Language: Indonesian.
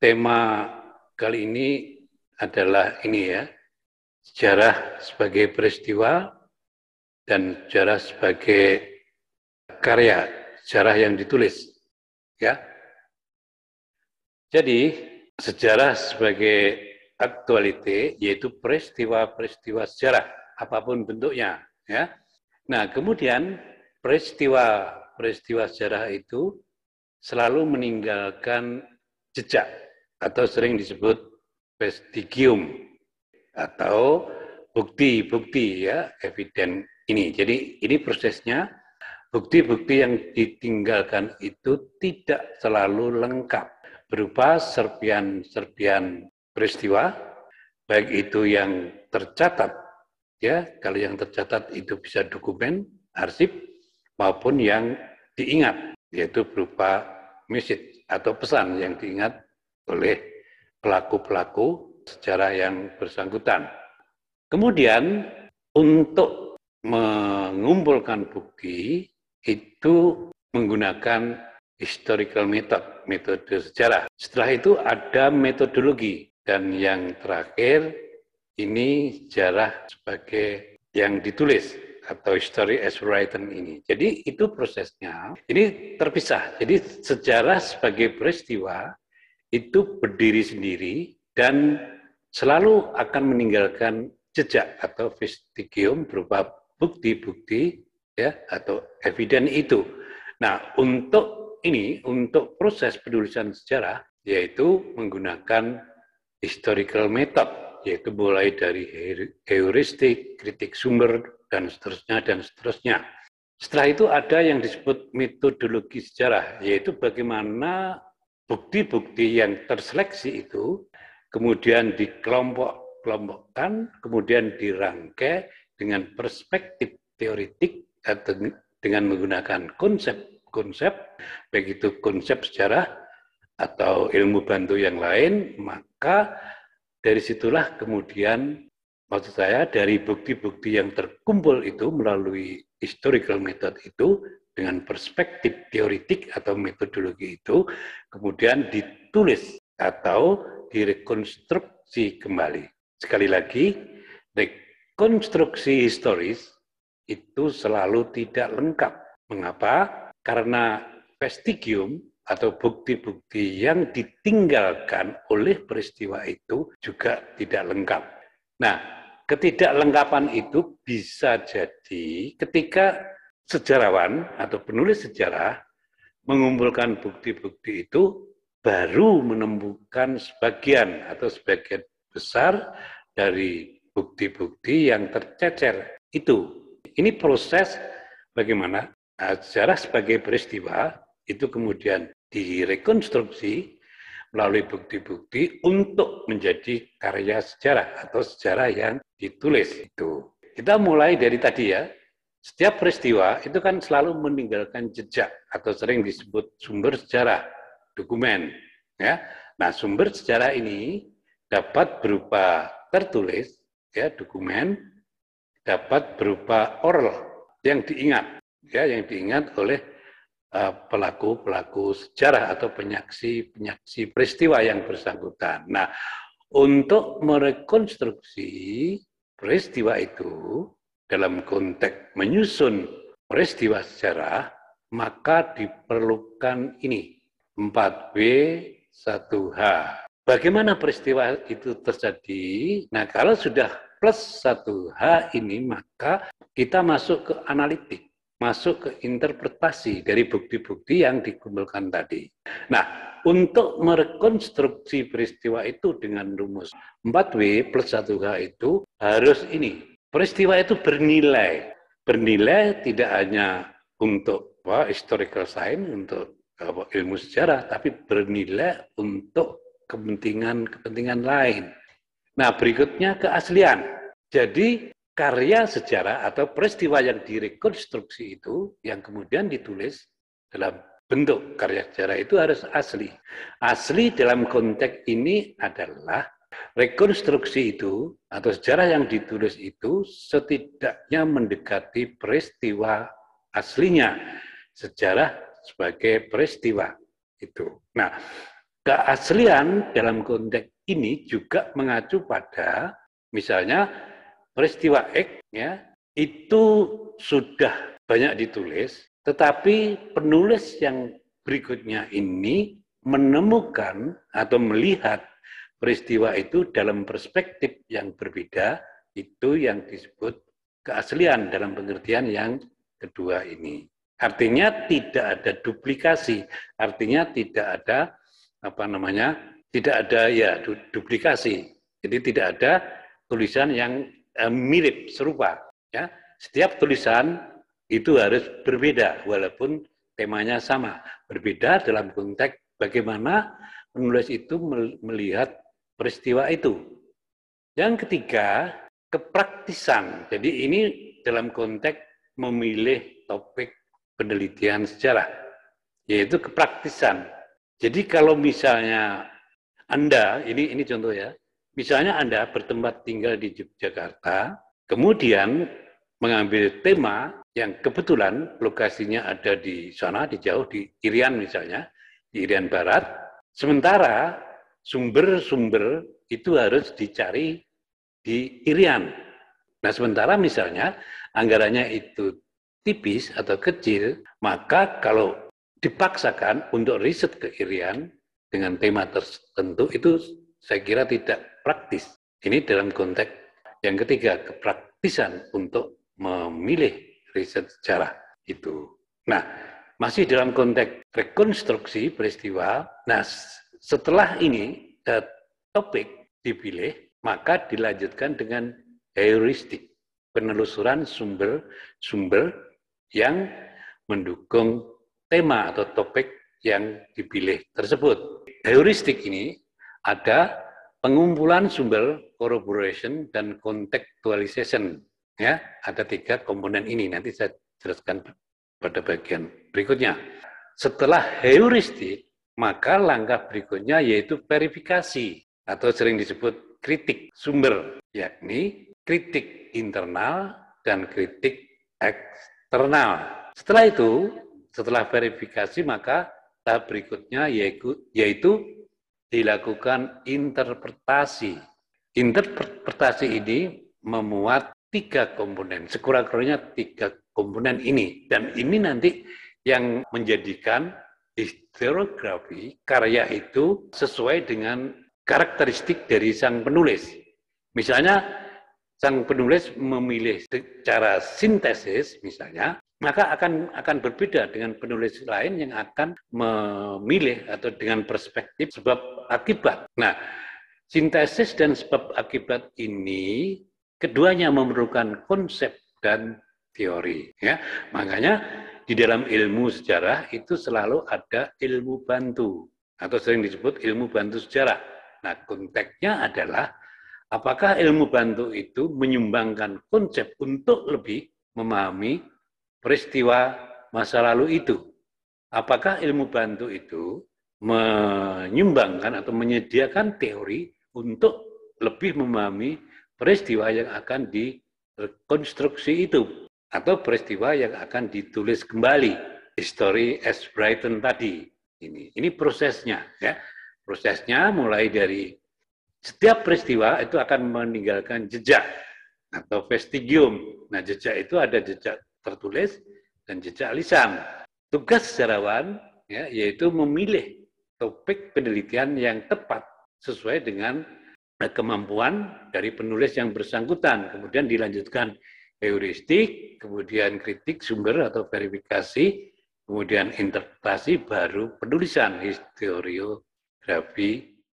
tema kali ini adalah ini ya, sejarah sebagai peristiwa dan sejarah sebagai karya, sejarah yang ditulis. Ya. Jadi, sejarah sebagai aktualite yaitu peristiwa-peristiwa sejarah apapun bentuknya, ya. Nah, kemudian peristiwa sejarah itu selalu meninggalkan jejak atau sering disebut vestigium atau bukti-bukti ya, eviden ini. Jadi ini prosesnya, bukti-bukti yang ditinggalkan itu tidak selalu lengkap berupa serpian-serpian peristiwa, baik itu yang tercatat ya, kalau yang tercatat itu bisa dokumen, arsip, maupun yang diingat, yaitu berupa message atau pesan yang diingat oleh pelaku-pelaku sejarah yang bersangkutan. Kemudian untuk mengumpulkan bukti itu menggunakan historical method, metode sejarah. Setelah itu ada metodologi, dan yang terakhir ini sejarah sebagai yang ditulis atau history as written ini. Jadi itu prosesnya, ini terpisah. Jadi sejarah sebagai peristiwa itu berdiri sendiri dan selalu akan meninggalkan jejak atau vestigium berupa bukti-bukti ya atau eviden itu. Nah, untuk ini, untuk proses penulisan sejarah yaitu menggunakan historical method, yaitu mulai dari heuristik, kritik sumber, dan seterusnya, dan seterusnya. Setelah itu ada yang disebut metodologi sejarah, yaitu bagaimana bukti-bukti yang terseleksi itu kemudian dikelompokkan, kemudian dirangkai dengan perspektif teoritik atau dengan menggunakan konsep-konsep, baik itu konsep sejarah atau ilmu bantu yang lain, maka dari situlah kemudian, maksud saya dari bukti-bukti yang terkumpul itu melalui historical method itu dengan perspektif teoritik atau metodologi itu kemudian ditulis atau direkonstruksi kembali. Sekali lagi, rekonstruksi historis itu selalu tidak lengkap. Mengapa? Karena vestigium atau bukti-bukti yang ditinggalkan oleh peristiwa itu juga tidak lengkap. Nah, ketidaklengkapan itu bisa jadi ketika sejarawan atau penulis sejarah mengumpulkan bukti-bukti itu baru menemukan sebagian atau sebagian besar dari bukti-bukti yang tercecer itu. Ini proses bagaimana sejarah sebagai peristiwa itu kemudian direkonstruksi melalui bukti-bukti untuk menjadi karya sejarah atau sejarah yang ditulis itu. Kita mulai dari tadi ya, setiap peristiwa itu kan selalu meninggalkan jejak atau sering disebut sumber sejarah, dokumen. Ya, nah sumber sejarah ini dapat berupa tertulis, ya dokumen, dapat berupa oral yang diingat, ya yang diingat oleh pelaku-pelaku sejarah atau penyaksi peristiwa yang bersangkutan. Nah, untuk merekonstruksi peristiwa itu dalam konteks menyusun peristiwa sejarah, maka diperlukan ini 4W 1H. Bagaimana peristiwa itu terjadi? Nah, kalau sudah plus 1H ini, maka kita masuk ke analitik, masuk ke interpretasi dari bukti-bukti yang dikumpulkan tadi. Nah, untuk merekonstruksi peristiwa itu dengan rumus 4W plus 1H itu harus ini. Peristiwa itu bernilai. Bernilai tidak hanya untuk historical science, untuk ilmu sejarah, tapi bernilai untuk kepentingan lain. Nah, berikutnya keaslian. Jadi, karya sejarah atau peristiwa yang direkonstruksi itu, yang kemudian ditulis dalam bentuk karya sejarah itu harus asli. Asli dalam konteks ini adalah rekonstruksi itu atau sejarah yang ditulis itu setidaknya mendekati peristiwa aslinya. Sejarah sebagai peristiwa itu. Nah, keaslian dalam konteks ini juga mengacu pada misalnya peristiwa X ya, itu sudah banyak ditulis, tetapi penulis yang berikutnya ini menemukan atau melihat peristiwa itu dalam perspektif yang berbeda, itu yang disebut keaslian dalam pengertian yang kedua ini. Artinya tidak ada duplikasi, artinya tidak ada tidak ada ya duplikasi. Jadi tidak ada tulisan yang mirip serupa. Ya, setiap tulisan itu harus berbeda walaupun temanya sama. Berbeda dalam konteks bagaimana penulis itu melihat peristiwa itu. Yang ketiga, kepraktisan. Jadi ini dalam konteks memilih topik penelitian sejarah, yaitu kepraktisan. Jadi kalau misalnya Anda, ini contoh ya, misalnya Anda bertempat tinggal di Yogyakarta, kemudian mengambil tema yang kebetulan lokasinya ada di sana, di jauh, di Irian misalnya, di Irian Barat, sementara sumber-sumber itu harus dicari di Irian. Nah, sementara misalnya anggarannya itu tipis atau kecil, maka kalau dipaksakan untuk riset ke Irian dengan tema tertentu itu saya kira tidak praktis. Ini dalam konteks yang ketiga, kepraktisan untuk memilih riset sejarah itu. Nah, masih dalam konteks rekonstruksi peristiwa, nah setelah ini topik dipilih, maka dilanjutkan dengan heuristik, penelusuran sumber-sumber yang mendukung tema atau topik yang dipilih tersebut. Heuristik ini ada pengumpulan sumber, corroboration, dan contextualization. Ya, ada 3 komponen ini. Nanti saya jelaskan pada bagian berikutnya. Setelah heuristik, maka langkah berikutnya yaitu verifikasi atau sering disebut kritik sumber, yakni kritik internal dan kritik eksternal. Setelah itu, setelah verifikasi, maka tahap berikutnya yaitu dilakukan interpretasi. Interpretasi ini memuat 3 komponen, sekurang-kurangnya 3 komponen ini. Dan ini nanti yang menjadikan historiografi karya itu sesuai dengan karakteristik dari sang penulis. Misalnya, sang penulis memilih secara sintesis, misalnya, maka akan berbeda dengan penulis lain yang akan memilih atau dengan perspektif sebab akibat. Nah, sintesis dan sebab akibat ini keduanya memerlukan konsep dan teori. Ya, makanya di dalam ilmu sejarah itu selalu ada ilmu bantu atau sering disebut ilmu bantu sejarah. Nah, konteksnya adalah apakah ilmu bantu itu menyumbangkan konsep untuk lebih memahami peristiwa masa lalu itu? Apakah ilmu bantu itu menyumbangkan atau menyediakan teori untuk lebih memahami peristiwa yang akan direkonstruksi itu? Atau peristiwa yang akan ditulis kembali, history as written tadi. Ini prosesnya, ya. Prosesnya mulai dari setiap peristiwa itu akan meninggalkan jejak atau vestigium. Nah, jejak itu ada jejak tertulis dan jejak lisan. Tugas sejarawan ya, yaitu memilih topik penelitian yang tepat sesuai dengan kemampuan dari penulis yang bersangkutan. Kemudian dilanjutkan heuristik, kemudian kritik sumber atau verifikasi, kemudian interpretasi, baru penulisan historiografi